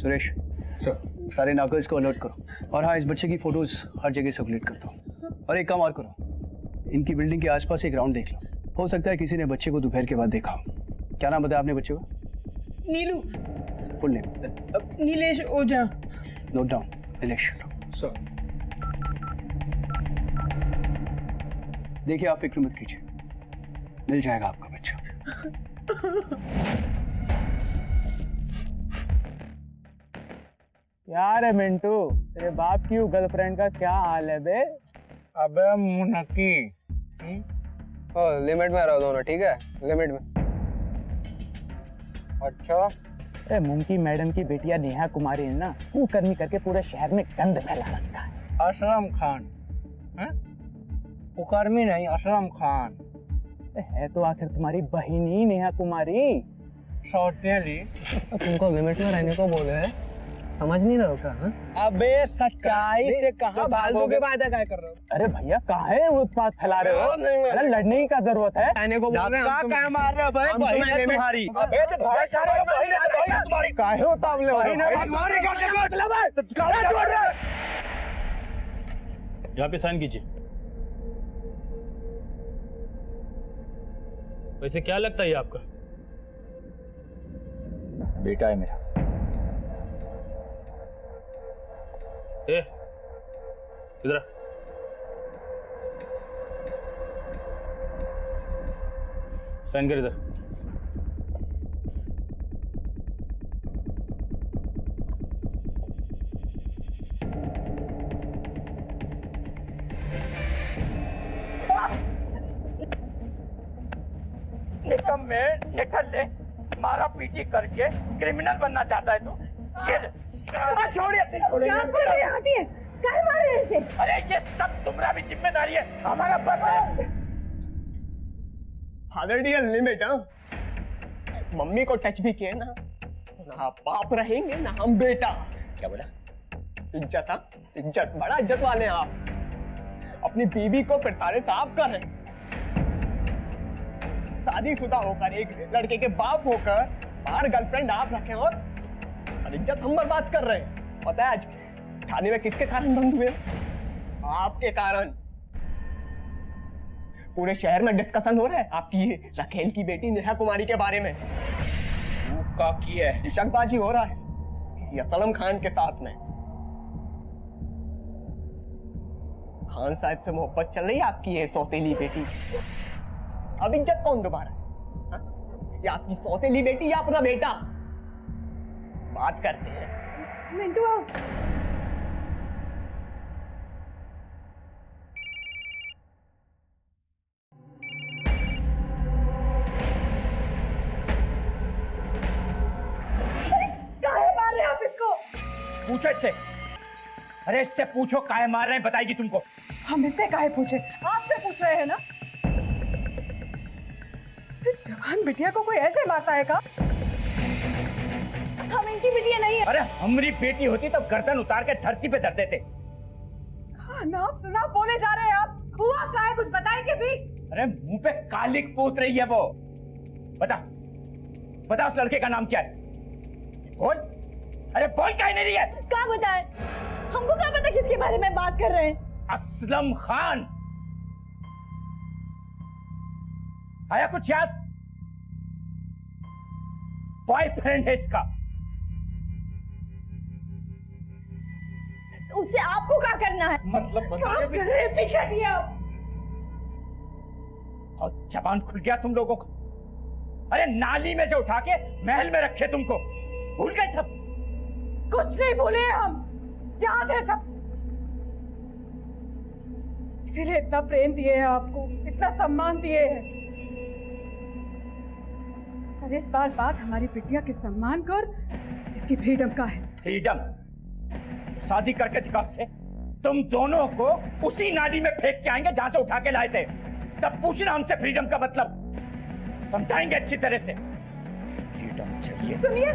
Suresh sir सारे नाकर्स को alert करो और हाँ इस बच्चे की फोटोज हर जगह सर्कुलेट कर दो। और एक काम और करो, इनकी बिल्डिंग के आसपास एक राउंड देख लो, हो सकता है किसी ने बच्चे को दोपहर के बाद देखा हो। क्या नाम बताया आपने बच्चे का? Neelu. Full name? Nilesh Ojha. Note down. Nilesh. Sir. देखिए आप फिक्र मत कीजिए, मिल जाएगा आपका बच्चा। यार है मिंटू, तेरे बाप की गर्लफ्रेंड का क्या हाल है बे? अबे मुनक्की, लिमिट में रहो दोनों, ठीक है? लिमिट में। अच्छा अरे मुंकी मैडम की बेटिया नेहा कुमारी ने ना कुकर्मी करके पूरे शहर में गंद फैला रखा है। असलम खान हैं? कुकर्मी नहीं, असलम खान है तो आखिर तुम्हारी बहन ही नेहा कुमारी। सौतेली। तुमको लिमिट में रहने को बोले हैं, समझ नहीं रहे हो क्या? अबे सच्चाई से कहाँ फालतू के बातें क्या कर रहे हो? अरे भैया काहे उत्पात फैला रहे हो? अरे लड़ने की क्या जरूरत है? रहने को बोल रहे हैं, क्या मार रहे हो भाई? बहन है तुम्हारी। अबे तो भाई तुम्हारी काहे उतावले हो? यहाँ पे साइन कीजिए। वैसे क्या लगता है ये आपका? बेटा है मेरा। ए, इधर आ। साइन कर इधर। निकम में निकल ले, मारा पीटी करके क्रिमिनल बनना चाहता है तू? छोड़िए, हटिए, काहे मार रहे हैं इसे? अरे ये सब तुम्हारा भी जिम्मेदारी है, हमारा बस है। Already limit. हाँ, मम्मी को टच भी किए ना तो ना बाप रहेंगे ना हम बेटा। क्या बोला? इज्जत, हाँ इज्जत, बड़ा इज्जत वाले हैं आप। अपनी बीवी को प्रताड़ित आप कर रहे हैं। शादीशुदा होकर एक लड़के के बाप होकर बाहर गर्लफ्रेंड आप रखे और इज्जत हम बर्बाद कर रहे हैं। पता है आज थाने में किसके कारण बंद हुए? आपके कारण। पूरे शहर में डिस्कशन हो रहा है आपकी ये रखेल की बेटी नेहा कुमारी के बारे में। का किया है? शकबाजी हो रहा है किसी असलम खान के साथ में। खान साहब से मोहब्बत चल रही है आपकी ये सौतेली बेटी। अब इज्जत कौन दोबारा है? या आपकी सौतेली बेटी या अपना बेटा? बात करते हैं। मिंटू आओ। काहे मार रहे हैं आप इसको? पूछो इससे। अरे इससे पूछो काहे मार रहे हैं, बताएगी तुमको। हम इससे काहे पूछे? आपसे पूछ रहे हैं ना। इस जवान बिटिया को कोई ऐसे मारता है का? हम इनकी बिटिया नहीं है। अरे हमारी बेटी होती तो गर्दन उतार के धरती पे धर देते। नाम सुना बोले जा रहे हैं आप। हुआ क्या है, कुछ बताएंगे भी? अरे मुंह पे कालिक पोत रही है वो। बता बता उस लड़के का नाम क्या है? बोल। अरे बोल क्या नहीं रही है? क्या बताएं? हमको क्या पता किसके बारे में बात कर रहे हैं? असलम खान। आया कुछ याद? बॉयफ्रेंड है इसका। तो उससे आपको क्या करना है? मतलब क्या कर रहे हैं? पीछे हटिए आप। और जबान खुल गया तुम लोगों को। अरे नाली में से उठा के महल में रखे तुमको, भूल गए सब? कुछ नहीं भूले हम, याद है सब। इसीलिए इतना प्रेम दिए हैं आपको, इतना सम्मान दिए हैं। पर इस बार बात हमारी बिटिया के सम्मान का और इसकी फ्रीडम का है। फ्रीडम? शादी करके दिखाओ से तुम दोनों को उसी नाली में फेंक के आएंगे जहां से उठा के लाए थे। तब पूछना हमसे फ्रीडम का मतलब, समझाएंगे अच्छी तरह से। फ्रीडम चाहिए। सुनिए,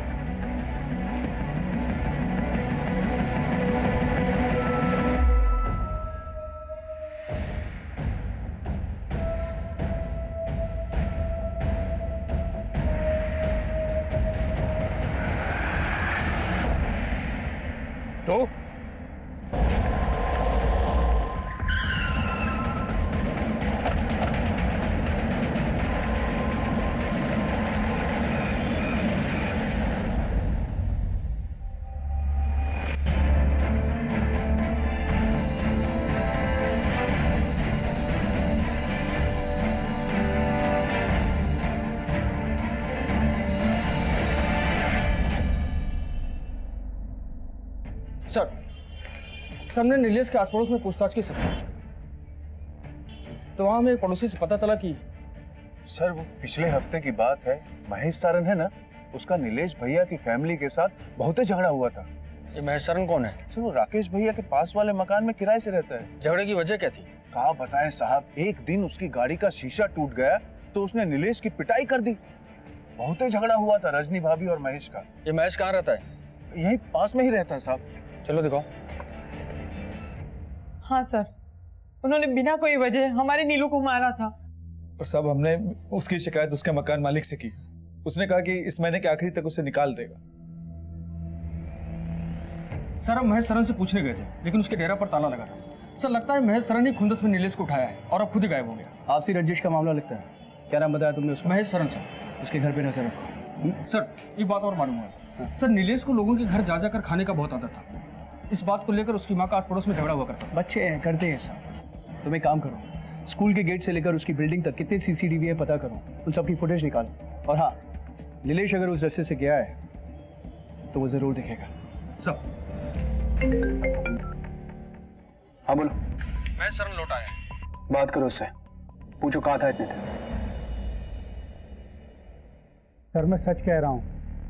तो सर हमने नीलेश के आस पड़ोस में पूछताछ की सर, तो वहां हमें एक पड़ोसी से पता चला कि सर वो पिछले हफ्ते की बात है, महेश सारन है ना, उसका नीलेश भैया की फैमिली के साथ बहुत झगड़ा हुआ था। ये महेश सरन कौन है? सर वो राकेश भैया के पास वाले मकान में किराए से रहता है। झगड़े की वजह क्या थी? कहा बताएं साहब, एक दिन उसकी गाड़ी का शीशा टूट गया तो उसने नीलेश की पिटाई कर दी। बहुत ही झगड़ा हुआ था रजनी भाभी और महेश का। ये महेश कहाँ रहता है? यही पास में ही रहता है साहब। चलो दिखाओ। हाँ सर, उन्होंने बिना कोई वजह हमारे नीलू को मारा था। और साहब हमने उसकी शिकायत उसके मकान मालिक से की। उसने कहा कि इस महीने के आखिरी तक उसे निकाल देगा। सर हम महेश सरन से पूछने गए थे, लेकिन उसके डेरा पर ताला लगा था। सर लगता है महेश सरन ही खुंदस में नीलेश को उठाया है और अब खुद ही गायब हो गया। आपसी रंजिश का मामला लगता है। क्या नाम बताया तुमने उसका? महेश सरन सर। उसके घर पे नजर रखो। सर एक बात और मालूम हुआ, सर नीलेश को लोगों के घर जा जाकर खाने का बहुत आदत था। इस बात को लेकर उसकी माँ का आस पड़ोस में झगड़ा हुआ करता था। बच्चे हैं, करते हैं सब। तुम एक काम करो, स्कूल के गेट से लेकर उसकी बिल्डिंग तक कितने सीसीटीवी है पता करो, उन सबकी फुटेज निकालो। और हाँ, नीलेश अगर उस रास्ते से गया है तो वो जरूर दिखेगा। सर हाँ बोलो। महेश सरन लौटा है। बात करो उससे, पूछो कहाँ था इतने दिन। सर मैं सच कह रहा हूँ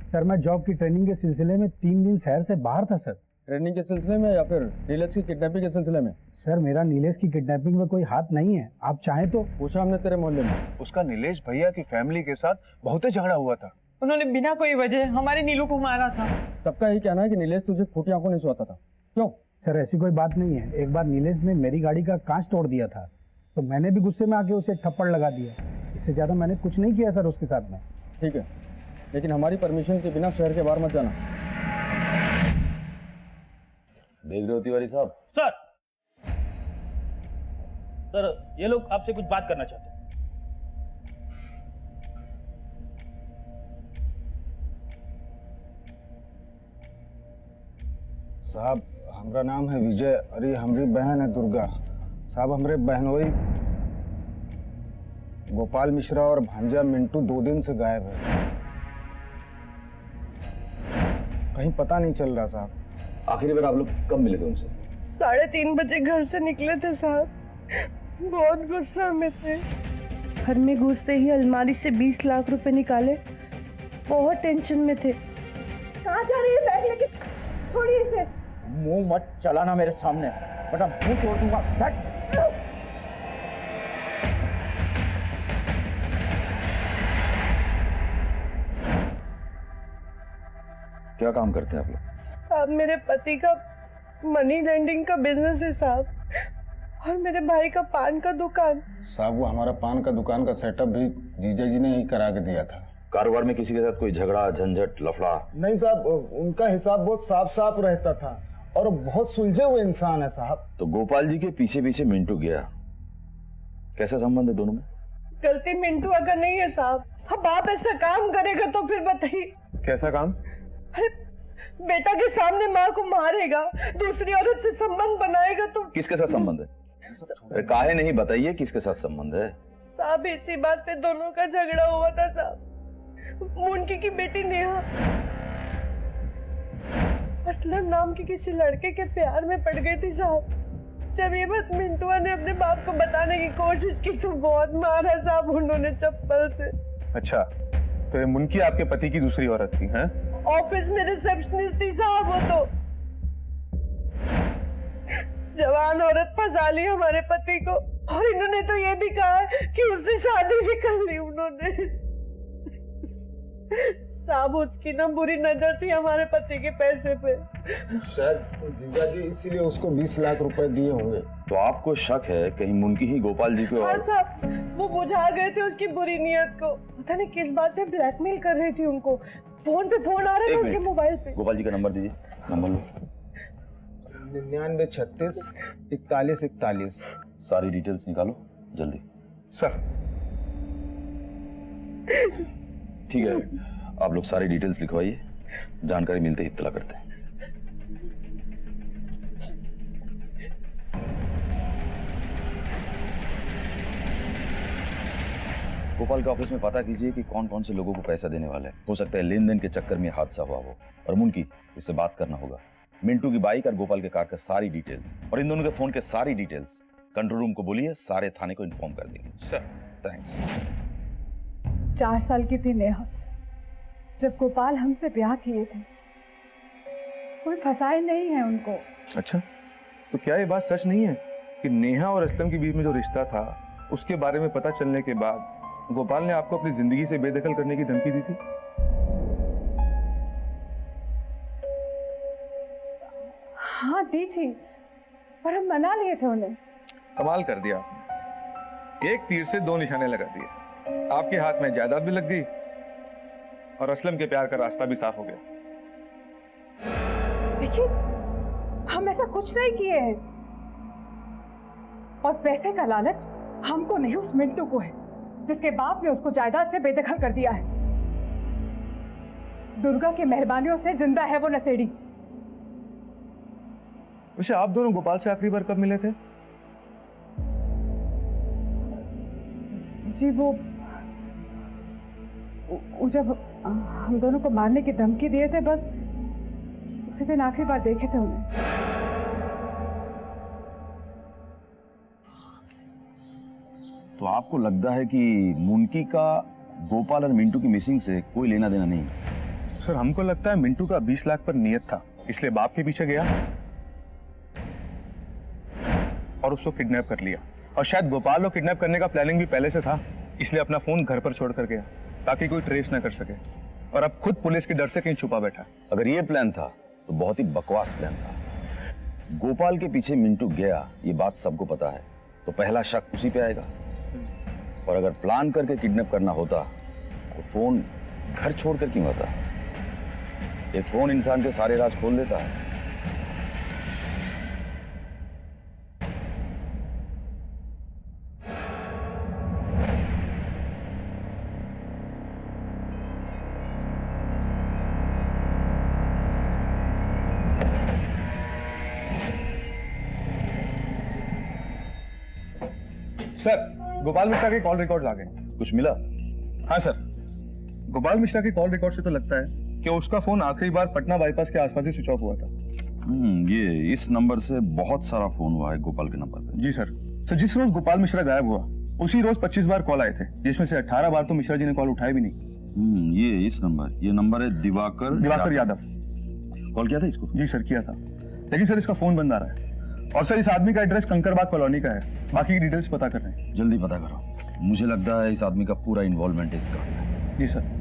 सर, मैं जॉब की ट्रेनिंग के सिलसिले में 3 दिन शहर से बाहर था सर। ट्रेनिंग के सिलसिले में या फिर नीलेश की किडनैपिंग के सिलसिले में? सर मेरा नीलेश की किडनैपिंग में कोई हाथ नहीं है, आप चाहें तो। पूछा हमने तेरे मोहल्ले में। उसका नीलेश भैया की फैमिली के साथ बहुत ही झगड़ा हुआ था। उन्होंने बिना कोई वजह हमारे नीलू को मारा था। सबका यही कहना है कि नीलेश तुझे फूटी आंखों नहीं सोता था। क्यों? सर ऐसी कोई बात नहीं है। एक बार नीलेश ने मेरी गाड़ी का कांच तोड़ दिया था, तो मैंने भी गुस्से में आके उसे थप्पड़ लगा दिया। इससे ज्यादा मैंने कुछ नहीं किया सर उसके साथ में। ठीक है, लेकिन हमारी परमिशन के बिना शहर के बाहर मत जाना। देख रहे हो तिवारी साहब? सर ये लोग आपसे कुछ बात करना चाहते हैं। साहब हमारा नाम है विजय और ये हमारी बहन है दुर्गा। साहब हमारे बहनोई गोपाल मिश्रा और भांजा मिंटू 2 दिन से गायब है, कहीं पता नहीं चल रहा साहब। आखिरी बार आप लोग कब मिले थे उनसे? 3:30 बजे घर से निकले थे साहब, बहुत गुस्सा में थे। घर में घुसते ही अलमारी से 20 लाख रुपए निकाले, बहुत टेंशन में थे। कहाँ जा रही है बैग लेके? छोड़िए इसे। मुंह मत चलाना मेरे सामने, बेटा मुंह तोड़ दूंगा। क्या काम करते हैं आप लोग? साहब मेरे पति का मनी लेंडिंग का बिजनेस है साहब, और मेरे भाई का पान का दुकान। साहब वो हमारा पान का दुकान का सेटअप भी जीजा जी ने ही करा के दिया था। कारोबार में किसी के साथ कोई झगड़ा झंझट लफड़ा? नहीं साहब, उनका हिसाब बहुत साफ साफ रहता था और बहुत सुलझे हुए इंसान है साहब। तो गोपाल जी के पीछे पीछे मिंटू गया, कैसा संबंध है दोनों में? गलती मिंटू अगर नहीं है साहब, अब आप ऐसा काम करेगा तो फिर बताइए। कैसा काम? अरे बेटा के सामने माँ को मारेगा, दूसरी औरत से संबंध बनाएगा तो। किसके साथ संबंध है? काहे नहीं बताइए किसके साथ संबंध है? साहब इसी बात पे दोनों का झगड़ा हुआ था साहब। मुनकी की बेटी नेहा असलम नाम के किसी लड़के के प्यार में पड़ गई थी साहब। जब ये बात मिंटुआ ने अपने बाप को बताने की कोशिश की तो बहुत मारा साहब उन्होंने चप्पल से। अच्छा, तो ये मुनकी आपके पति की दूसरी औरत थी? हैं? ऑफिस में रिसेप्शनिस्ट थी साहब वो तो। जवान औरत फंसा ली हमारे पति को, और इन्होंने तो ये भी कहा कि उससे शादी भी कर ली उन्होंने। साहब उसकी ना बुरी नजर थी हमारे पति के पैसे पे। शायद जीजा जी इसीलिए उसको 20 लाख रुपए दिए होंगे। तो आपको शक है कहीं मुनकी ही गोपाल जी को? हाँ साहब, वो बुझा गए थे उसकी बुरी नियत को। पता नहीं किस बात पे ब्लैकमेल कर रही थी उनको। फोन पे फोन आ रहा था उनके मोबाइल पे। गोपाल जी का नंबर दीजिए। नंबर लो। 9936 4141। सारी डिटेल्स निकालो जल्दी। सर। ठीक है, आप लोग सारी डिटेल्स लिखवाइए, जानकारी मिलते ही इत्तला करते हैं। गोपाल के ऑफिस में पता कीजिए कि कौन कौन से लोगों को पैसा देने वाले हैं। हो सकता है लेन देन के चक्कर में हादसा हुआ हो। और मुनकी, इससे बात करना होगा। मिंटू की बाइक और गोपाल के कार का सारी डिटेल्स और इन दोनों के फोन के सारी डिटेल्स कंट्रोल रूम को बोलिए, सारे थाने को इन्फॉर्म कर देंगे। सर। थैंक्स। 4 साल की थी नेहा जब गोपाल हमसे ब्याह किए थे। कोई फंसाए नहीं है उनको। अच्छा, तो क्या ये बात सच नहीं है कि नेहा और असलम के बीच में जो रिश्ता था उसके बारे में पता चलने के बाद गोपाल ने आपको अपनी जिंदगी से बेदखल करने की धमकी दी थी? हाँ दी थी, पर हम मना लिए थे उन्हें। कमाल कर दिया आपने, एक तीर से 2 निशाने लगा दिए। आपके हाथ में जायदाद भी लग गई और असलम के प्यार का रास्ता भी साफ हो गया। देखिए, हम ऐसा कुछ नहीं किए हैं। और पैसे का लालच हमको नहीं, उस मिंटू को है, जिसके बाप ने उसको जायदाद से बेदखल कर दिया है। दुर्गा की मेहरबानियों से जिंदा है वो नशेड़ी। वैसे आप दोनों गोपाल से आखिरी बार कब मिले थे? जी वो जब हम दोनों को मारने की धमकी दिए थे, बस उसी दिन आखिरी बार देखे थे उन्हें। तो आपको लगता है कि मुनकी का गोपाल और मिंटू की मिसिंग से कोई लेना देना नहीं? सर, हमको लगता है मिंटू का 20 लाख पर नियत था, इसलिए बाप के पीछे गया और उसको किडनैप कर लिया। और शायद गोपाल को किडनैप करने का प्लानिंग भी पहले से था, इसलिए अपना फोन घर पर छोड़ कर गया ताकि कोई ट्रेस ना कर सके। और अब खुद पुलिस के डर से कहीं छुपा बैठा। अगर ये प्लान था तो बहुत ही बकवास प्लान था। गोपाल के पीछे मिंटू गया, ये बात सबको पता है, तो पहला शक उसी पे आएगा। और अगर प्लान करके किडनैप करना होता तो फोन घर छोड़कर क्यों आता? एक फोन इंसान के सारे राज खोल देता है। सर, गोपाल मिश्रा के कॉल रिकॉर्ड्स आ गए। कुछ मिला? हाँ सर, गोपाल मिश्रा के कॉल रिकॉर्ड से तो लगता है कि उसका फोन आखिरी बार पटना बाईपास के आसपास ही स्विच ऑफ हुआ था। ये इस नंबर से बहुत सारा फोन हुआ है गोपाल के नंबर पे। जी सर। जिस रोज गोपाल मिश्रा गायब हुआ उसी रोज 25 बार कॉल आए थे, जिसमें से 18 बार तो मिश्रा जी ने कॉल उठाए भी नहीं। ये नंबर है दिवाकर यादव। कॉल किया था इसको? जी सर, किया था, लेकिन सर इसका फोन बंद आ रहा है। और सर, इस आदमी का एड्रेस कंकरबाग कॉलोनी का है। बाकी की डिटेल्स पता कर रहे हैं। जल्दी पता करो, मुझे लगता है इस आदमी का पूरा इन्वॉल्वमेंट है इसका। जी सर।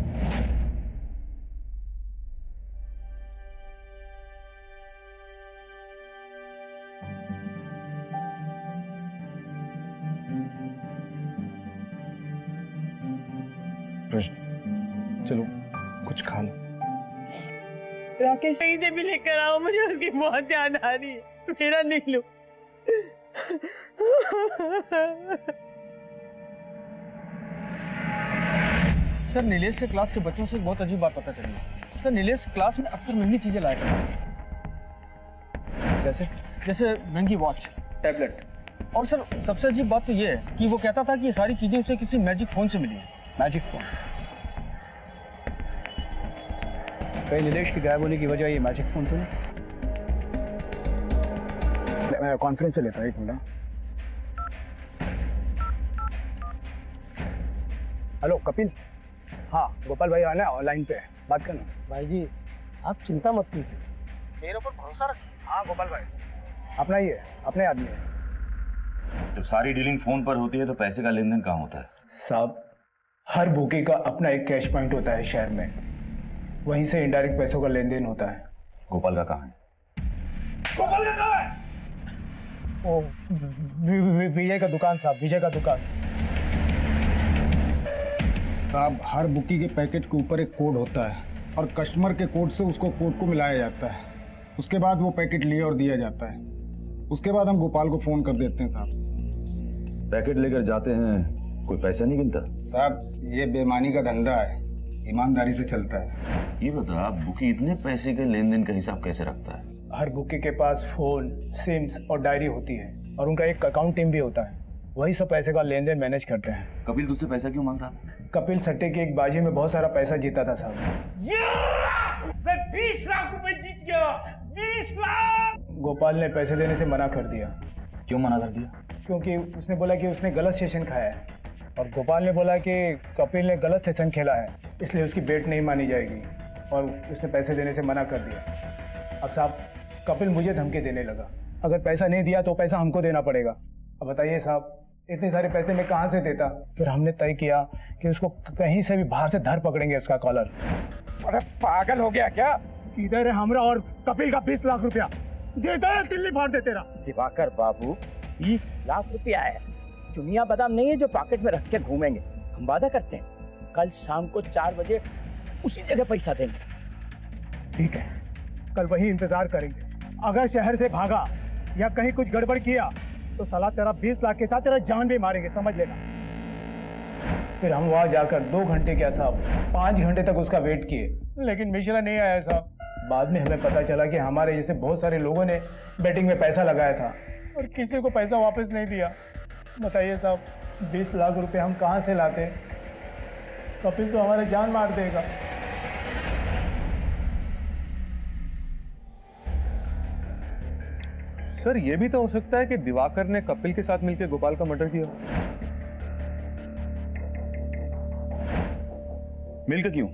चलो कुछ खा लो। राकेश कहीं से भी लेकर आओ, मुझे उसकी बहुत याद आ रही है। मेरा नीलू। सर, नीलेश के क्लास के बच्चों से एक बहुत अजीब बात पता चली है। सर, नीलेश क्लास में अक्सर महंगी चीजें लाया करता है। जैसे महंगी वॉच, टैबलेट। और सर, सबसे अजीब बात तो ये है कि वो कहता था कि ये सारी चीजें उसे किसी मैजिक फोन से मिली है। Magic phone? कहीं नीलेश के गायब होने की वजह ये मैजिक फोन तो नहीं? मैं कॉन्फ्रेंस से लेता हूँ, 1 मिनट। हेलो कपिल। हाँ, गोपाल भाई आना ऑनलाइन पे है, बात करना। भाई जी, आप चिंता मत कीजिए, मेरे ऊपर भरोसा रखिए। हाँ गोपाल भाई, अपना ही है, अपने आदमी है। जब सारी डीलिंग फोन पर होती है तो पैसे का लेन देन कहाँ होता है? साहब, हर भूखे का अपना एक कैश पॉइंट होता है शहर में, वहीं से इनडायरेक्ट पैसों का लेन देन होता है। गोपाल का कहाँ है? गोपाल का कहाँ है? ओ, विजय का दुकान साहब, विजय का दुकान। साहब, हर बुकी के पैकेट के ऊपर एक कोड होता है और कस्टमर के कोड से उसको कोड को मिलाया जाता है। उसके बाद वो पैकेट लिया और दिया जाता है। उसके बाद हम गोपाल को फोन कर देते हैं साहब। पैकेट लेकर जाते हैं, कोई पैसा नहीं गिनता? साहब ये बेईमानी का धंधा है, ईमानदारी से चलता है। ये बता, बुकी इतने पैसे के लेन देन का हिसाब कैसे रखता है? हर बुकी के पास फोन, सिम्स और डायरी होती है और उनका एक अकाउंट टीम भी होता है। वही सब पैसे का लेन देन मैनेज करते हैं। कपिल तुझसे पैसा क्यों मांग रहा था? कपिल सट्टे की एक बाजी में बहुत सारा पैसा जीता था साहब। मैं 20 लाख रुपए जीत गया। 20 लाख। गोपाल ने पैसे देने से मना कर दिया। क्यों मना कर दिया? क्योंकि उसने बोला कि उसने गलत सेशन खाया है और गोपाल ने बोला कि कपिल ने गलत सेशन खेला है, इसलिए उसकी बेट नहीं मानी जाएगी और उसने पैसे देने से मना कर दिया। अब साहब कपिल मुझे धमकी देने लगा, अगर पैसा नहीं दिया तो पैसा हमको देना पड़ेगा। अब बताइए साहब, इतने सारे पैसे मैं कहाँ से देता? फिर हमने तय किया कि उसको कहीं से भी बाहर से धर पकड़ेंगे उसका कॉलर। अरे पागल हो गया क्या? किधर है हमरा और कपिल का 20 लाख रुपया? देता है दिल्ली फाड़ दे तेरा। दिवाकर बाबू, 20 लाख रुपया है। चुनिया बादाम नहीं है जो पॉकेट में रख के घूमेंगे। हम वादा करते हैं कल शाम को 4 बजे उसी जगह पैसा देंगे। ठीक है, कल वही इंतजार करेंगे। अगर शहर से भागा या कहीं कुछ गड़बड़ किया तो साला तेरा 20 लाख के साथ तेरा जान भी मारेंगे, समझ लेना। फिर हम वहां जाकर 2 घंटे क्या साहब 5 घंटे तक उसका वेट किए, लेकिन मिश्रा नहीं आया साहब। बाद में हमें पता चला कि हमारे जैसे बहुत सारे लोगों ने बैटिंग में पैसा लगाया था और किसी को पैसा वापस नहीं दिया। बताइए साहब, 20 लाख रुपए हम कहाँ से लाते? कपिल तो हमारे जान मार देगा। सर ये भी तो हो सकता है कि दिवाकर ने कपिल के साथ मिलकर गोपाल का मर्डर किया। मिलकर क्यों?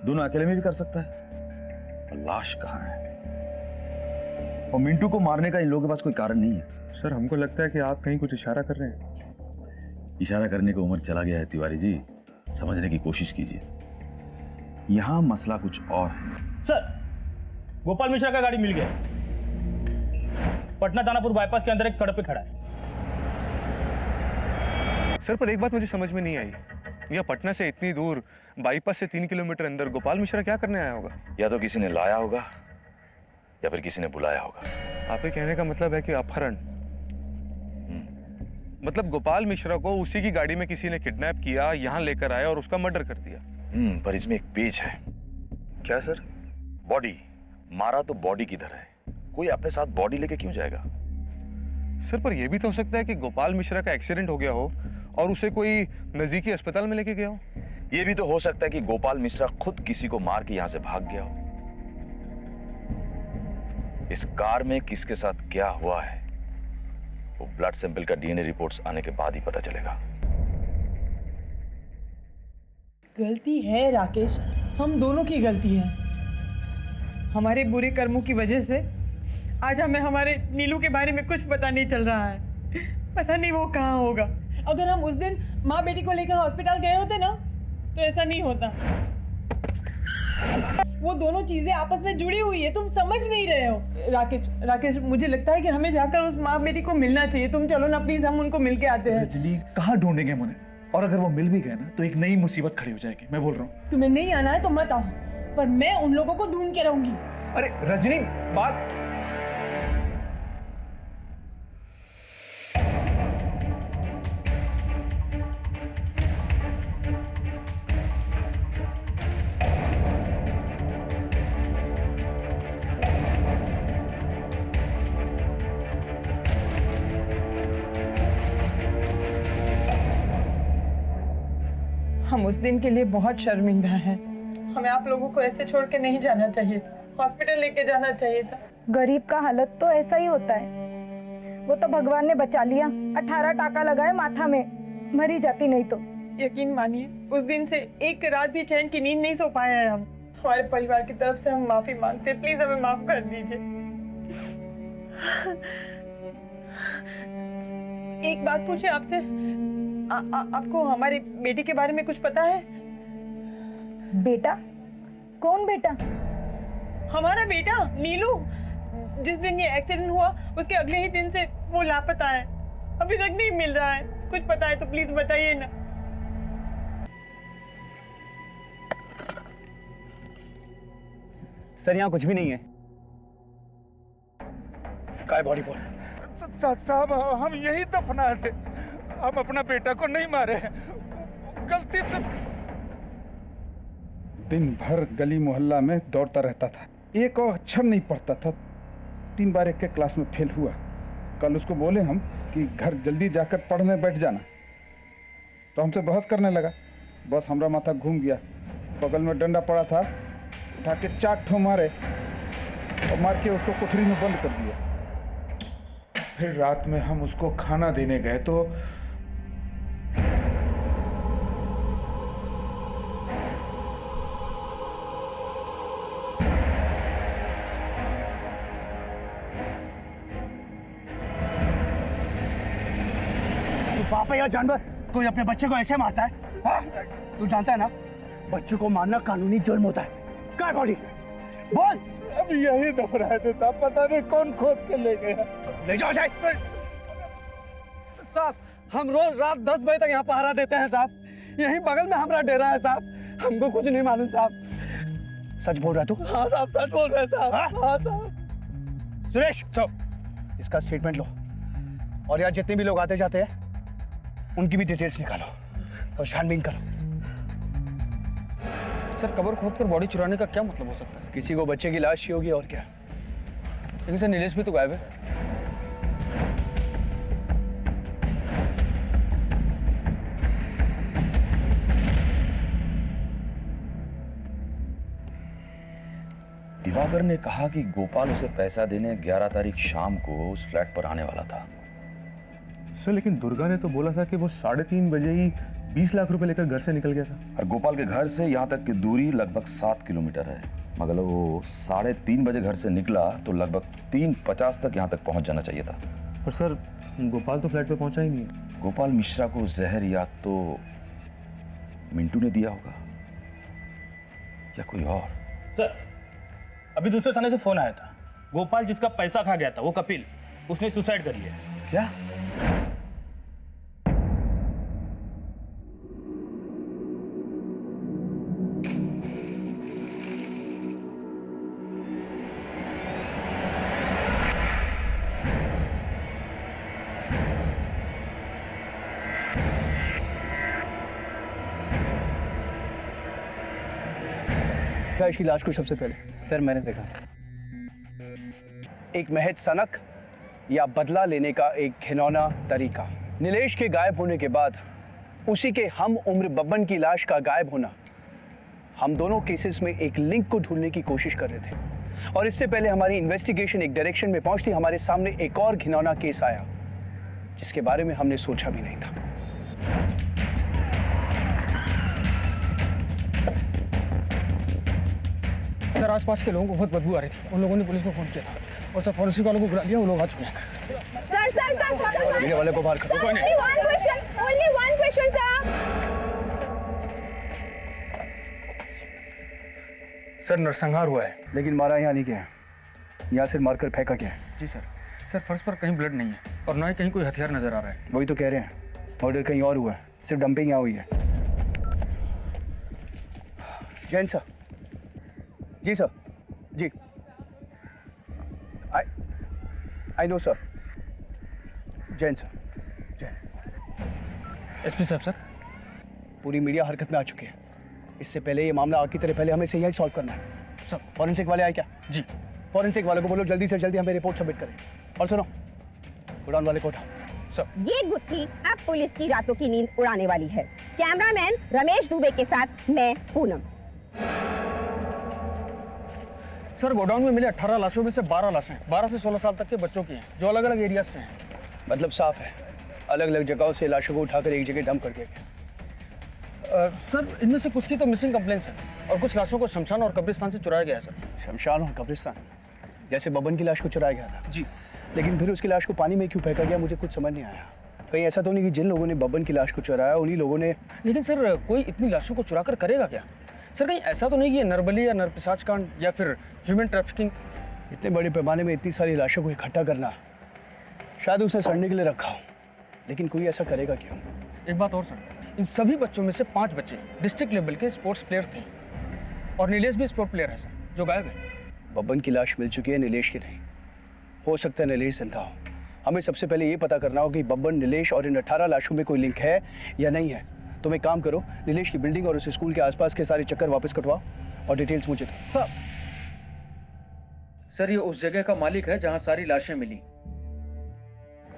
दोनों अकेले में भी कर सकता है। और लाश कहाँ है? और मिंटू को मारने का इन लोगों के पास कोई कारण नहीं है। सर हमको लगता है कि आप कहीं कुछ इशारा कर रहे हैं। इशारा करने को उम्र चला गया है तिवारी जी, समझने की कोशिश कीजिए। यहां मसला कुछ और है। सर, गोपाल मिश्रा का गाड़ी मिल गया। पटना दानापुर बाईपास के अंदर एक सड़क पे खड़ा है। सर पर एक बात मुझे समझ में नहीं आई, यह पटना से इतनी दूर बाईपास से 3 किलोमीटर अंदर गोपाल मिश्रा क्या करने आया होगा? या तो किसी ने लाया होगा या फिर किसी ने बुलाया होगा। आपके कहने का मतलब है कि अपहरण? मतलब गोपाल मिश्रा को उसी की गाड़ी में किसी ने किडनैप किया, यहाँ लेकर आया और उसका मर्डर कर दिया। पर इसमें एक पेच है। क्या सर? बॉडी मारा तो बॉडी किधर है? कोई अपने साथ बॉडी लेके क्यों जाएगा? सर पर यह भी तो हो सकता है कि गोपाल मिश्रा का एक्सीडेंट हो गया हो और उसे कोई नजदीकी अस्पताल में लेके गया हो। यह भी तो हो सकता है कि गोपाल मिश्रा खुद किसी को मार के यहां से भाग गया हो। इस कार में किसके साथ क्या हुआ है वो ब्लड सैंपल का डीएनए रिपोर्ट्स आने के बाद ही पता चलेगा। गलती है राकेश, हम दोनों की गलती है। हमारे बुरे कर्मों की वजह से आज हमें हमारे नीलू के बारे में कुछ पता नहीं चल रहा है। पता नहीं वो कहाँ होगा। अगर हम उस दिन माँ बेटी को लेकर हॉस्पिटल गए होते ना तो ऐसा नहीं होता। वो दोनों चीजें आपस में जुड़ी हुई है, तुम समझ नहीं रहे हो। राकेश मुझे लगता है कि हमें जाकर उस माँ बेटी को मिलना चाहिए। तुम चलो ना प्लीज, हम उनको मिल के आते हैं। रजनी कहाँ ढूंढेंगे हम उन्हें? और अगर वो मिल भी गए ना तो एक नई मुसीबत खड़ी हो जाएगी। मैं बोल रहा हूँ। तुम्हें नहीं आना है तो मत आओ, पर मैं उन लोगों को ढूंढ के रहूंगी। अरे रजनी बात हम उस दिन के लिए बहुत शर्मिंदा हैं। हमें आप लोगों को ऐसे छोड़ के नहीं जाना चाहिए, हॉस्पिटल लेके जाना चाहिए था। गरीब का हालत तो ऐसा ही होता है। वो तो भगवान ने बचा लिया, 18 टाका लगाए माथा में, मरी जाती नहीं तो। यकीन मानिए उस दिन से एक रात भी चैन की नींद नहीं सो पाए हैं हम। हमारे परिवार की तरफ से हम माफी मांगते हैं, प्लीज हमें माफ कर दीजिए। एक बात पूछे आपसे, आपको हमारी बेटी के बारे में कुछ पता है? बेटा? कौन बेटा? हमारा बेटा नीलू। जिस दिन ये एक्सीडेंट हुआ उसके अगले ही दिन से वो लापता है, अभी तक नहीं मिल रहा है। कुछ पता है तो प्लीज बताइए ना। सर यहाँ कुछ भी नहीं है। काय बॉडी बोल। साहब हम यही दफनाए थे, हम अपना बेटा को नहीं मारे, गलती से। दिन भर गली मोहल्ला में दौड़ता रहता था, एक और अक्षर नहीं पढ़ता था, 3 बार एक के क्लास में फेल हुआ। कल उसको बोले हम कि घर जल्दी जाकर पढ़ने बैठ जाना, तो हमसे बहस करने लगा। बस हमारा माथा घूम गया। बगल में डंडा पड़ा था, उठा के 4 ठो मारे और मार के उसको कोठरी में बंद कर दिया। फिर रात में हम उसको खाना देने गए तो बाप है या जानवर, कोई अपने बच्चे को ऐसे मारता है? हाँ? तू जानता है ना, बच्चों को मारना कानूनी जुर्म होता है। काय बॉडी बोल। अब यही दफनाए थे साहब, पता नहीं कौन खोद के ले गया। ले जाओ जाए। साहब हम रोज रात 10 बजे तक यहाँ पहरा देते हैं साहब, यहीं बगल में हमारा डेरा है साहब, हमको कुछ नहीं मालूम साहब। सच बोल रहा तू? हाँ साहब सच बोल रहे हैं साहब। हाँ साहब। सुरेश इसका स्टेटमेंट लो और यहाँ जितने भी लोग आते जाते हैं उनकी भी डिटेल्स निकालो और छानबीन करो। सर कबर खोद कर बॉडी चुराने का क्या मतलब हो सकता है? किसी को बच्चे की लाश ही होगी और क्या। लेकिन सर नीलेश भी तो गायब है। दिवाकर ने कहा कि गोपाल उसे पैसा देने 11 तारीख शाम को उस फ्लैट पर आने वाला था। सर लेकिन दुर्गा ने तो बोला था कि वो 3:30 बजे ही 20 लाख रुपए लेकर घर से निकल गया था। और गोपाल के घर से यहाँ तक की दूरी लगभग 7 किलोमीटर है, मगर वो 3:30 बजे घर से निकला तो लगभग 3:50 तक यहाँ तक पहुँच जाना चाहिए था। पर सर गोपाल तो फ्लैट पे पहुंचा ही नहीं। गोपाल मिश्रा को जहर या तो मिंटू ने दिया होगा या कोई और। सर अभी दूसरे थाने से फोन आया था, गोपाल जिसका पैसा खा गया था वो कपिल, उसने सुसाइड कर लिया। क्या? इसकी लाश को सबसे पहले? सर मैंने देखा। एक महज सनक या बदला लेने का एक घिनौना तरीका। नीलेश के गायब होने के बाद उसी के हम उम्र बब्बन की लाश का गायब होना, हम दोनों केसेस में एक लिंक को ढूंढने की कोशिश कर रहे थे। और इससे पहले हमारी इन्वेस्टिगेशन एक डायरेक्शन में पहुंचती, हमारे सामने एक और घिनौना केस आया जिसके बारे में हमने सोचा भी नहीं था। सर आसपास के लोगों को बहुत बदबू आ रही थी, उन लोगों ने पुलिस को फोन किया था और सर फॉरेंसिक वालों को बुला लिया, वो लोग आ चुके हैं। सर मेरे वाले को बाहर करो। only one question sir। Sir नरसंहार हुआ है। लेकिन मारा यहाँ नहीं गया है, यहाँ से मारकर फेंका गया है। जी सर। सर फर्श पर कहीं ब्लड नहीं है और ना ही कहीं कोई हथियार नजर आ रहा है। वही तो कह रहे हैं, मर्डर कहीं और हुआ है, सिर्फ डंपिंग यहाँ हुई है। जैन सर। जी सर। जी I know sir. Jain sir. Jain. SP साहब सर, पूरी मीडिया हरकत में आ चुकी है। इससे पहले ये मामला आग की तरह पहले हमें इसे यही सॉल्व करना है। सर फॉरेंसिक वाले आए क्या? जी। फॉरेंसिक वाले को बोलो जल्दी से जल्दी हमें रिपोर्ट सबमिट करें। और सुनो, उड़ान वाले को उठाओ। सर ये गुत्थी अब पुलिस की रातों की नींद उड़ाने वाली है। कैमरामैन रमेश दुबे के साथ मैं पूनम। सर गोडाउन में मिले 18 लाशों में से 12 लाशें 12 से 16 साल तक के बच्चों की हैं, जो अलग अलग एरिया से हैं। मतलब साफ है, अलग अलग जगहों से लाशों को उठाकर एक जगह डंप कर दिया गया। सर इनमें से कुछ की तो मिसिंग कंप्लेंट्स हैं और कुछ लाशों को शमशान और कब्रिस्तान से चुराया गया है। सर शमशान और कब्रिस्तान, जैसे बबन की लाश को चुराया गया था। जी। लेकिन फिर उसकी लाश को पानी में क्यों फेंका गया, मुझे कुछ समझ नहीं आया। कहीं ऐसा तो नहीं कि जिन लोगों ने बबन की लाश को चुराया उन्हीं लोगों ने। लेकिन सर कोई इतनी लाशों को चुरा कर करेगा क्या? सर कहीं ऐसा तो नहीं कि ये नरबली या नरपिशाच कांड या फिर ह्यूमन ट्रैफिकिंग? इतने बड़े पैमाने में इतनी सारी लाशों को इकट्ठा करना, शायद उसे सड़ने के लिए रखा हो, लेकिन कोई ऐसा करेगा क्यों? एक बात और सर, इन सभी बच्चों में से 5 बच्चे डिस्ट्रिक्ट लेवल के स्पोर्ट्स प्लेयर थे और नीलेश भी स्पोर्ट प्लेयर है सर, जो गायब है। बबन की लाश मिल चुकी है, नीलेश की नहीं। हो सकता है नीलेश जिंदा हो। हमें सबसे पहले ये पता करना होगा कि बब्बन, नीलेश और इन 18 लाशों में कोई लिंक है या नहीं है। तुम एक काम करो, नीलेश की बिल्डिंग और उस स्कूल के आसपास के सारे चक्कर वापस कटवाओ और डिटेल्स मुझे दो। सर ये उस जगह का मालिक है जहाँ सारी लाशें मिली।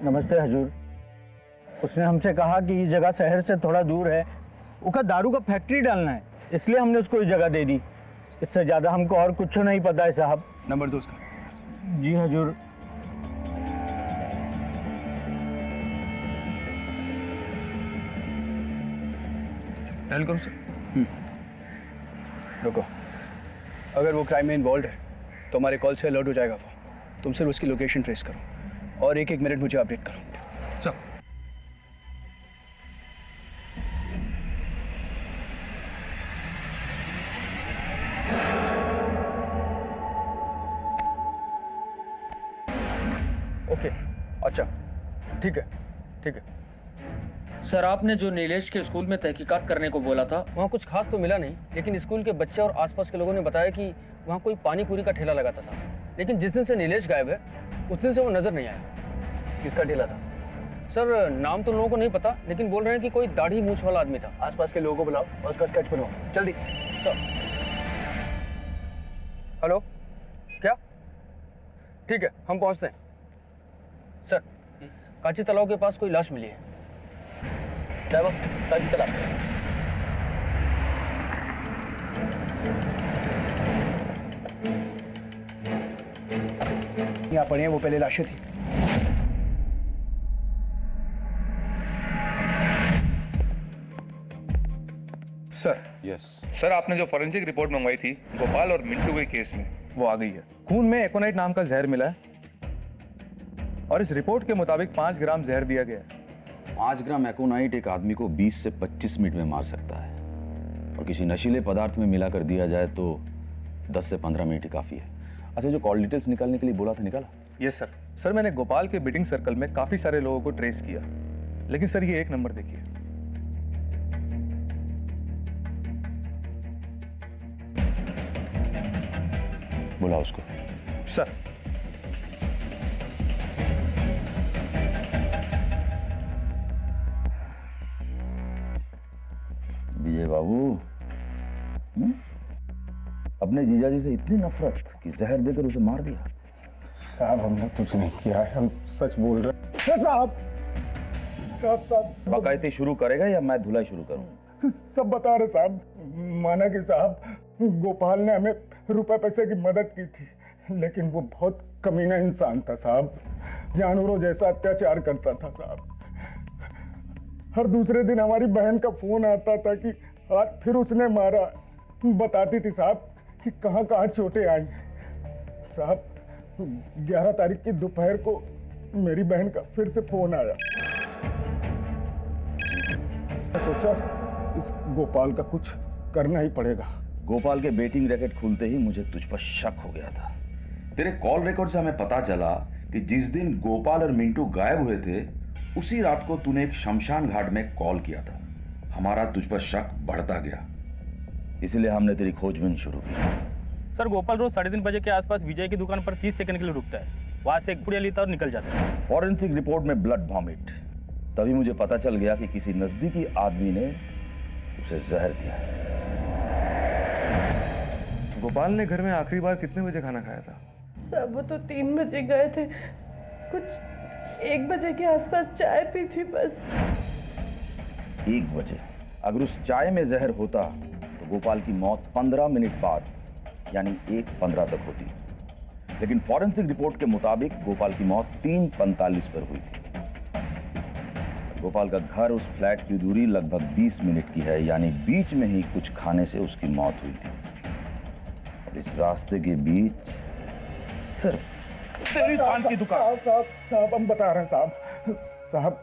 नमस्ते हजूर। उसने हमसे कहा कि ये जगह शहर से थोड़ा दूर है, उसका दारू का फैक्ट्री डालना है, इसलिए हमने उसको ये जगह दे दी। इससे ज़्यादा हमको और कुछ नहीं पता है साहब। नंबर 2 उसका। जी हजूर। डायल करो सर। रुको, अगर वो क्राइम में इन्वॉल्व है तो हमारे कॉल से अलर्ट हो जाएगा वो। तुम सिर्फ उसकी लोकेशन ट्रेस करो और 1-1 मिनट मुझे अपडेट करो। चल। ओके, अच्छा, ठीक है, ठीक है। सर आपने जो नीलेश के स्कूल में तहकीकात करने को बोला था, वहाँ कुछ खास तो मिला नहीं, लेकिन स्कूल के बच्चे और आसपास के लोगों ने बताया कि वहाँ कोई पानी पूरी का ठेला लगाता था। लेकिन जिस दिन से नीलेश गायब है उस दिन से वो नजर नहीं आया। किसका ठेला था? सर नाम तो लोगों को नहीं पता, लेकिन बोल रहे हैं कि कोई दाढ़ी मूंछ वाला आदमी था। आसपास के लोगों को बुलाओ और उसका स्केच बनवाओ जल्दी। सर। हेलो, क्या? ठीक है, हम पहुंचते हैं। सर, कांची तालाब के पास कोई लाश मिली है। ड्राइवर, कांची तालाब। यहाँ पड़ी हैं, वो पहले लाशें थी। सर। यस सर, आपने जो फॉरेंसिक रिपोर्ट मंगवाई थी गोपाल और मिंटू के केस में, वो आ गई है। खून में एकोनाइट नाम का जहर मिला है और इस रिपोर्ट के मुताबिक 5 ग्राम जहर दिया गया है। 5 ग्राम एकोनाइट एक आदमी को 20 से 25 मिनट में मार सकता है और किसी नशीले पदार्थ में मिलाकर दिया जाए तो 10 से 15 मिनट ही काफ़ी है। अच्छा, जो कॉल डिटेल्स निकालने के लिए बोला था, निकाला? Yes sir. सर मैंने गोपाल के बीटिंग सर्कल में काफ़ी सारे लोगों को ट्रेस किया, लेकिन सर ये एक नंबर देखिए। बुला उसको। सर। विजय बाबू, अपने जीजाजी से इतनी नफरत कि जहर देकर उसे मार दिया? साहब हमने कुछ नहीं किया है, हम सच बोल रहे हैं। साहब साहब साहब बाकायदे शुरू करेगा या मैं धुलाई शुरू करूं? सब बता रहे साहब। माना कि साहब गोपाल ने हमें रुपए पैसे की मदद की थी, लेकिन वो बहुत कमीना इंसान था साहब, जानवरों जैसा अत्याचार करता था साहब। हर दूसरे दिन हमारी बहन का फोन आता था कि आज फिर उसने मारा। बताती थी साहब कि कहाँ कहाँ चोटें आई। साहब 11 तारीख की दोपहर को मेरी बहन का फिर से फोन आया। सोचा इस गोपाल का कुछ करना ही पड़ेगा। गोपाल के बेटिंग रैकेट खुलते ही मुझे तुझ पर शक हो गया था। तेरे कॉल रिकॉर्ड से हमें पता चला कि जिस दिन गोपाल और मिंटू गायब हुए थे उसी रात को तूने एक शमशान घाट में कॉल किया था। हमारा तुझ पर शक बढ़ता गया, इसलिए हमने तेरी खोजबीन शुरू की। सर गोपाल रोज 3:30 बजे के आसपास विजय की दुकान पर 30 सेकंड के लिए रुकता है, वहां से एक पुड़िया लेता और निकल जाता है। फॉरेंसिक रिपोर्ट में ब्लड वॉमिट, तभी मुझे पता चल गया कि किसी नजदीकी आदमी ने उसे जहर दिया है। गोपाल ने घर में आखिरी बार कितने बजे खाना खाया था? सब वो तो 3 बजे गए थे, कुछ 1 बजे के आसपास चाय पी थी बस। 1 बजे? अगर उस चाय में जहर होता तो गोपाल की मौत 15 मिनट बाद यानी 1:15 तक होती, लेकिन फॉरेंसिक रिपोर्ट के मुताबिक गोपाल की मौत 3:45 पर हुई। गोपाल का घर उस फ्लैट की दूरी लगभग 20 मिनट की है, यानी बीच में ही कुछ खाने से उसकी मौत हुई थी। और इस रास्ते के बीच सिर्फ तेरी पान की दुकान। साहब हम बता रहे हैं साहब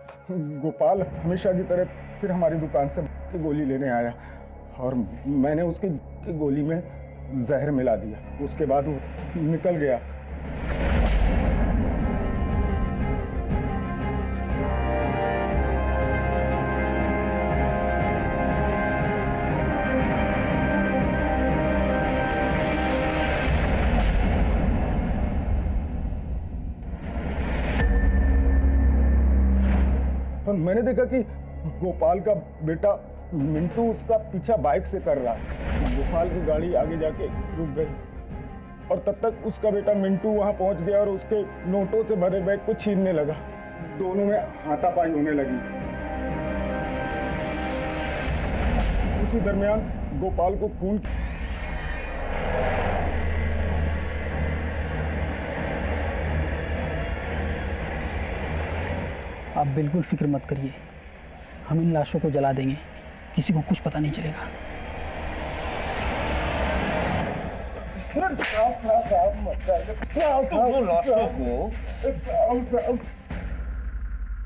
गोपाल हमेशा की तरह फिर हमारी दुकान से की गोली लेने आया और मैंने उसकी गोली में जहर मिला दिया। उसके बाद वो निकल गया। और मैंने देखा कि गोपाल का बेटा मिंटू उसका पीछा बाइक से कर रहा है। गोपाल की गाड़ी आगे जाके रुक गई और तब तक उसका बेटा मिंटू वहां पहुंच गया और उसके नोटों से भरे बैग को छीनने लगा। दोनों में हाथापाई होने लगी। उसी दरमियान गोपाल को खून आप बिल्कुल फिक्र मत करिए, हम इन लाशों को जला देंगे, किसी को कुछ पता नहीं चलेगा।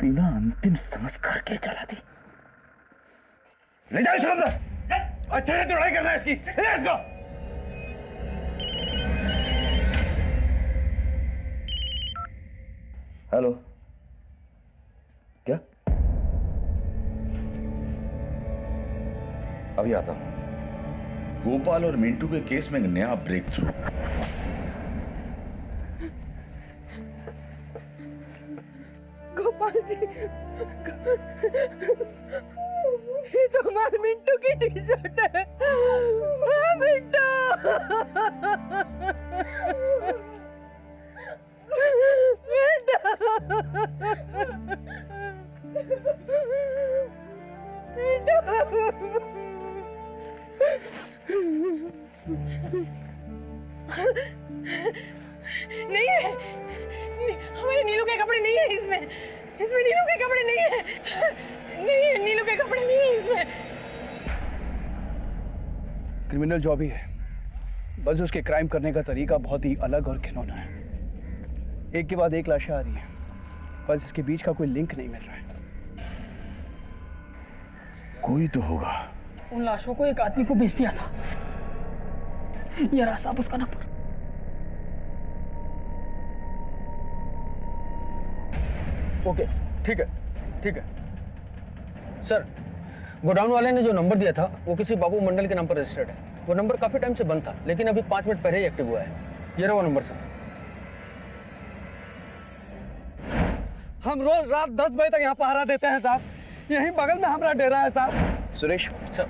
बिना अंतिम संस्कार के जला दी। ले जाओ इसको अंदर। अच्छे से लड़ाई करना है इसकी। ले इसको। हेलो, क्या? अभी आता हूं। गोपाल और मिंटू के केस में एक नया ब्रेक थ्रू। गोपाल जी, ये तो हमारे मिंटू की टी शर्ट है। मिंटू, नहीं है, हमारे नीलू के कपड़े नहीं है इसमें। इसमें नीलू के कपड़े नहीं है। नहीं है, नीलू के कपड़े नहीं है इसमें। क्रिमिनल जॉब ही है, बस उसके क्राइम करने का तरीका बहुत ही अलग और घिनौना है। एक के बाद एक लाशें आ रही हैं, बस इसके बीच का कोई लिंक नहीं मिल रहा है। कोई तो होगा। उन लाशों को एक आदमी को बेच दिया था। ये रहा साहब उसका नंबर। ओके, ठीक है, ठीक है। सर, गोडाउन वाले ने जो नंबर दिया था वो किसी बाबू मंडल के नाम पर रजिस्टर्ड है। वो नंबर काफी टाइम से बंद था, लेकिन अभी 5 मिनट पहले ही एक्टिव हुआ है। ये रहा वो नंबर सर। हम रोज रात 10 बजे तक यहाँ पहरा देते हैं साहब। यहीं बगल में हमारा डेरा है साहब। सुरेश सर,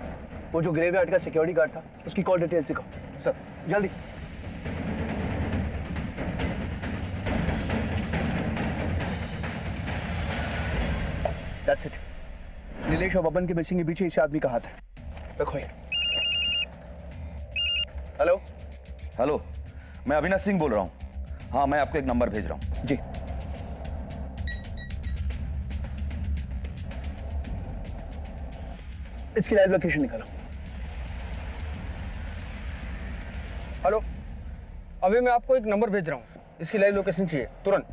वो जो ग्रेवयार्ड का सिक्योरिटी गार्ड था, उसकी कॉल डिटेल्स दिखाओ। सर जल्दी। That's it. नीलेश और बबन के मिसिंग के पीछे इस आदमी का हाथ है। रखो ये। हेलो। हेलो, मैं अविनाश सिंह बोल रहा हूँ। हाँ, मैं आपको एक नंबर भेज रहा हूँ। जी। इसकी लाइव लोकेशन निकालो। हेलो, अभी मैं आपको एक नंबर भेज रहा हूँ, इसकी लाइव लोकेशन चाहिए तुरंत।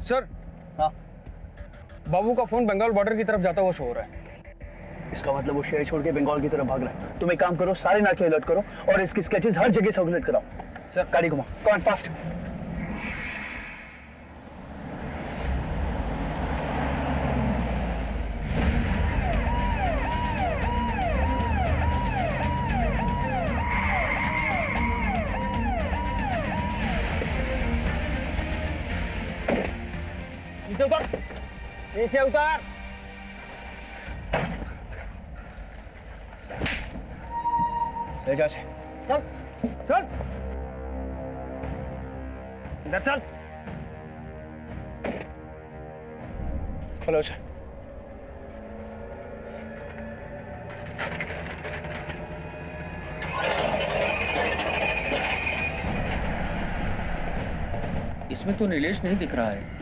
सर। हाँ। बाबू का फोन बंगाल बॉर्डर की तरफ जाता हुआ शो हो रहा है। इसका मतलब वो शहर छोड़ के बंगाल की तरफ भाग रहा है। तुम एक काम करो, सारे नाके अलर्ट करो और इसकी स्केचेस हर जगह सर्कुलेट कराओ। सर, गाड़ी घुमाओ। Come on, fast. नीचे उतर, नीचे उतर। ले जा से। चल, चल, अंदर चल। फॉलो से। इसमें तो नीलेश नहीं दिख रहा है।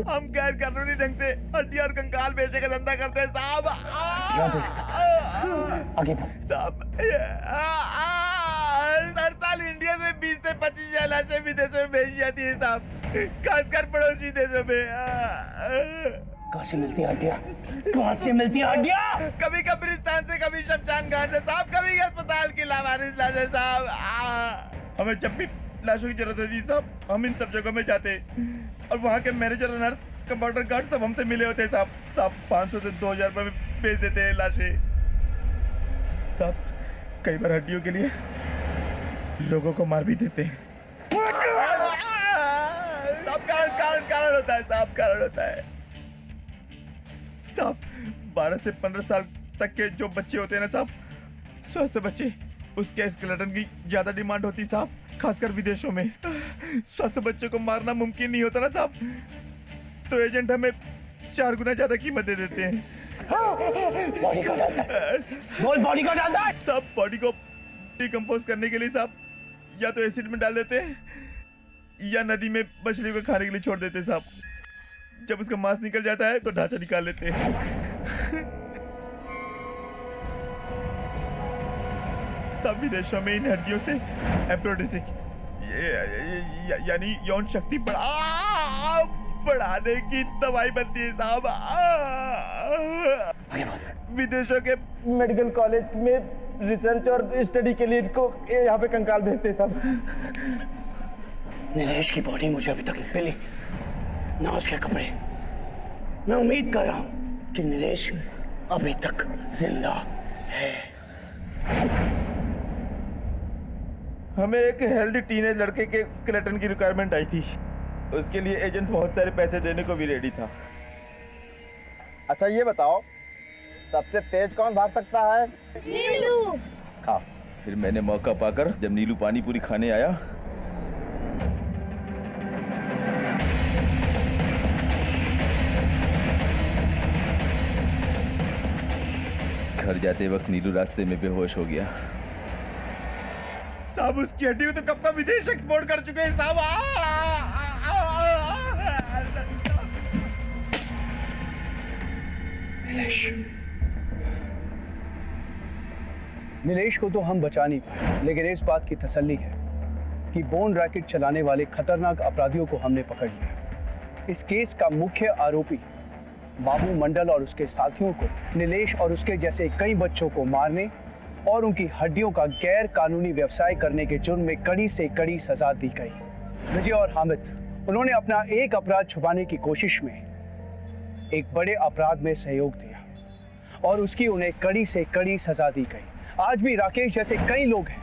हम गैर कानूनी ढंग से हड्डी और कंकाल बेचने का धंधा करते हैं साहब। आगे साहब, हर साल इंडिया से 20 से 25 हजार लाशें विदेशों में भेजी जाती है साहब, खासकर पड़ोसी देशों में। कहाँ से मिलती है हड्डियाँ? कहाँ से मिलती है हड्डियाँ? कभी कब्रिस्तान से, कभी शमशान घाट से साहब, कभी अस्पताल की लावारिस लाशें साहब। हमें जब भी लाशों की जरूरत होती साहब, हम इन सब जगहों में जाते और वहाँ के मैनेजर और नर्स, कंपाउंडर गार्ड सब हमसे मिले होते साहब। 500 से 2000 रुपए में बेच देते हैं लाशें। साहब कई बार हड्डियों के लिए लोगों को मार भी देते हैं। साहब कारण होता है साहब, कारण होता है साहब। 12 से 15 साल तक के जो बच्चे होते हैं ना साहब, स्वस्थ बच्चे, उसके स्केलेटन की ज्यादा डिमांड होती साहब, खासकर विदेशों में। स्वस्थ बच्चे को मारना मुमकिन नहीं होता ना साहब, तो एजेंट हमें 4 गुना ज्यादा कीमत दे देते हैं। बॉडी को डालता है, बोल बॉडी को डालता है। साहब बॉडी को डिकम्पोज करने के लिए साहब या तो एसिड में डाल देते हैं या नदी में मछली को खाने के लिए छोड़ देते हैं साहब। जब उसका मांस निकल जाता है तो ढांचा निकाल लेते हैं। सब विदेशों में इन हड्डियों से एम्ब्रोडिसिक यानी यौन शक्ति बढ़ाने की दवाई बनती है साहब। विदेशों के मेडिकल कॉलेज में रिसर्च और स्टडी के लिए इनको यहाँ पे कंकाल भेजते हैं साहब। नीलेश की बॉडी मुझे अभी तक मिली ना, उसके कपड़े। मैं उम्मीद कर रहा हूँ कि नीलेश अभी तक जिंदा है। हमें एक हेल्दी टीनेज लड़के के स्केलेटन की रिक्वायरमेंट आई थी, उसके लिए एजेंट बहुत सारे पैसे देने को भी रेडी था। अच्छा ये बताओ, सबसे तेज कौन भाग सकता है? नीलू। हाँ, फिर मैंने मौका पाकर जब नीलू पानी पूरी खाने आया, घर जाते वक्त नीलू रास्ते में बेहोश हो गया साहब। उसकी हड्डी तो कब का विदेश एक्सपोर्ट कर चुके हैं साहब। नीलेश को तो हम बचा नहीं पाए, लेकिन इस बात की तसल्ली है कि बोन रैकेट चलाने वाले खतरनाक अपराधियों को हमने पकड़ लिया। इस केस का मुख्य आरोपी बाबू मंडल और उसके साथियों को नीलेश और उसके जैसे कई बच्चों को मारने और उनकी हड्डियों का गैर कानूनी व्यवसाय करने के जुर्म में कड़ी से कड़ी सजा दी गई। विजय और हामिद, उन्होंने अपना एक अपराध छुपाने की कोशिश में एक बड़े अपराध में सहयोग दिया और उसकी उन्हें कड़ी से कड़ी सजा दी गई। आज भी राकेश जैसे कई लोग हैं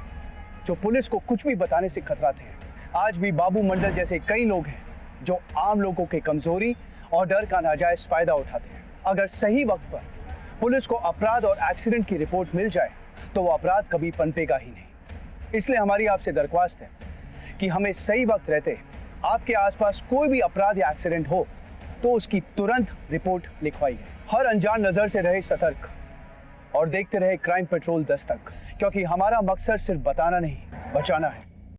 जो पुलिस को कुछ भी बताने से कतराते हैं। आज भी बाबू मंडल जैसे कई लोग हैं जो आम लोगों की कमजोरी और डर का नाजायज फायदा उठाते हैं। अगर सही वक्त पर पुलिस को अपराध और एक्सीडेंट की रिपोर्ट मिल जाए तो वो अपराध कभी पनपेगा ही नहीं। इसलिए हमारी आपसे दरख्वास्त है कि हमें सही वक्त रहते आपके आसपास कोई भी अपराध या एक्सीडेंट हो तो उसकी तुरंत रिपोर्ट लिखवाइए। हर अनजान नजर से रहे सतर्क और देखते रहे क्राइम पेट्रोल 10 तक, क्योंकि हमारा मकसद सिर्फ बताना नहीं, बचाना है।